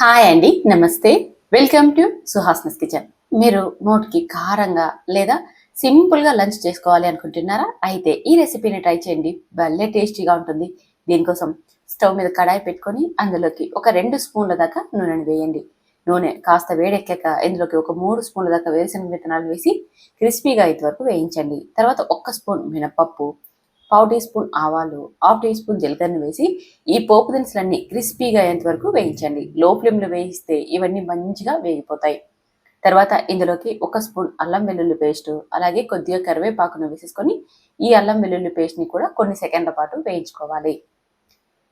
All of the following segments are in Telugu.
హాయ్ అండి, నమస్తే. Welcome to Suhasini's kitchen. మీరు నోటికి కారంగా లేదా సింపుల్గా లంచ్ చేసుకోవాలి అనుకుంటున్నారా? అయితే ఈ రెసిపీని ట్రై చేయండి. భలే టేస్టీగా ఉంటుంది. దీనికోసం స్టవ్ మీద కడాయి పెట్టుకొని అందులోకి ఒక 2 స్పూన్ల దాకా నూనెను వేయండి. నూనె కాస్త వేడెక్కాక ఇందులోకి ఒక 3 స్పూన్ల దాకా వేరుశనగ విత్తనాలు వేసి క్రిస్పీగా అయ్యే వరకు వేయించండి. తర్వాత 1 స్పూన్ మినపప్పు, పావు టీ స్పూన్ ఆవాలు, హాఫ్ టీ స్పూన్ జీలకర్రను వేసి ఈ పోపు దినుసులన్నీ క్రిస్పీగా అయ్యేంత వరకు వేయించండి. లో ఫ్లేమ్లో వేయిస్తే ఇవన్నీ మంచిగా వేగిపోతాయి. తర్వాత ఇందులోకి 1 స్పూన్ అల్లం వెల్లుల్లి పేస్ట్, అలాగే కొద్దిగా కరివేపాకును వేసేసుకొని ఈ అల్లం వెల్లుల్లి పేస్ట్ని కూడా కొన్ని సెకండ్ల పాటు వేయించుకోవాలి.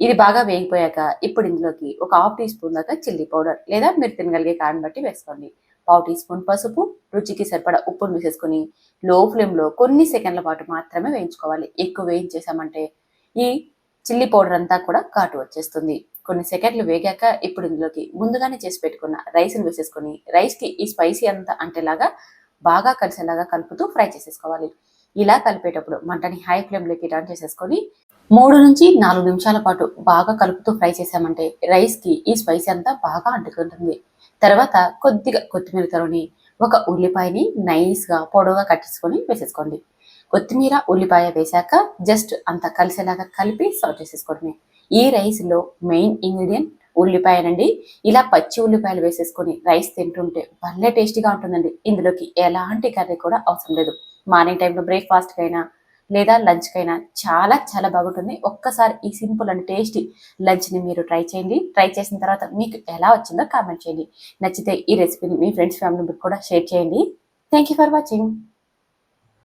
ఇది బాగా వేగిపోయాక ఇప్పుడు ఇందులోకి ఒక హాఫ్ టీ స్పూన్ దాకా చిల్లీ పౌడర్ లేదా మీరు తినగలిగే కారం బట్టి వేసుకోండి. పావు టీ స్పూన్ పసుపు, రుచికి సరిపడా ఉప్పును వేసేసుకొని లో ఫ్లేమ్లో కొన్ని సెకండ్ల పాటు మాత్రమే వేయించుకోవాలి. ఎక్కువ వేయించేసామంటే ఈ చిల్లీ పౌడర్ అంతా కూడా ఘాటు వచ్చేస్తుంది. కొన్ని సెకండ్లు వేగాక ఇప్పుడు ఇందులోకి ముందుగానే చేసి పెట్టుకున్న రైస్ని వేసేసుకొని రైస్కి ఈ స్పైసీ అంతా అంటేలాగా బాగా కలిసేలాగా కలుపుతూ ఫ్రై చేసేసుకోవాలి. ఇలా కలిపేటప్పుడు మంటని హై ఫ్లేమ్లోకి టర్న్ చేసేసుకొని 3 నుంచి 4 నిమిషాల పాటు బాగా కలుపుతూ ఫ్రై చేసామంటే రైస్కి ఈ స్పైసీ అంతా బాగా అంటుకుంటుంది. తర్వాత కొద్దిగా కొత్తిమీర తరుని ఒక ఉల్లిపాయని నైస్గా పొడవుగా కట్ చేసుకొని వేసేసుకోండి. కొత్తిమీర ఉల్లిపాయ వేశాక జస్ట్ అంతా కలిసేలాగా కలిపి సర్వ్ చేసేసుకోవడమే. ఈ రైస్లో మెయిన్ ఇంగ్రీడియంట్ ఉల్లిపాయనండి. ఇలా పచ్చి ఉల్లిపాయలు వేసేసుకొని రైస్ తింటుంటే భలే టేస్టీగా ఉంటుందండి. ఇందులోకి ఎలాంటి కర్రీ కూడా అవసరం లేదు. మార్నింగ్ టైంలో బ్రేక్ఫాస్ట్కైనా లేదా లంచ్కైనా చాలా చాలా బాగుంటుంది. ఒక్కసారి ఈ సింపుల్ అండ్ టేస్టీ లంచ్ని మీరు ట్రై చేయండి. ట్రై చేసిన తర్వాత మీకు ఎలా వచ్చిందో కామెంట్ చేయండి. నచ్చితే ఈ రెసిపీని మీ ఫ్రెండ్స్ ఫ్యామిలీ మెంబర్స్ కూడా షేర్ చేయండి. Thank you for watching.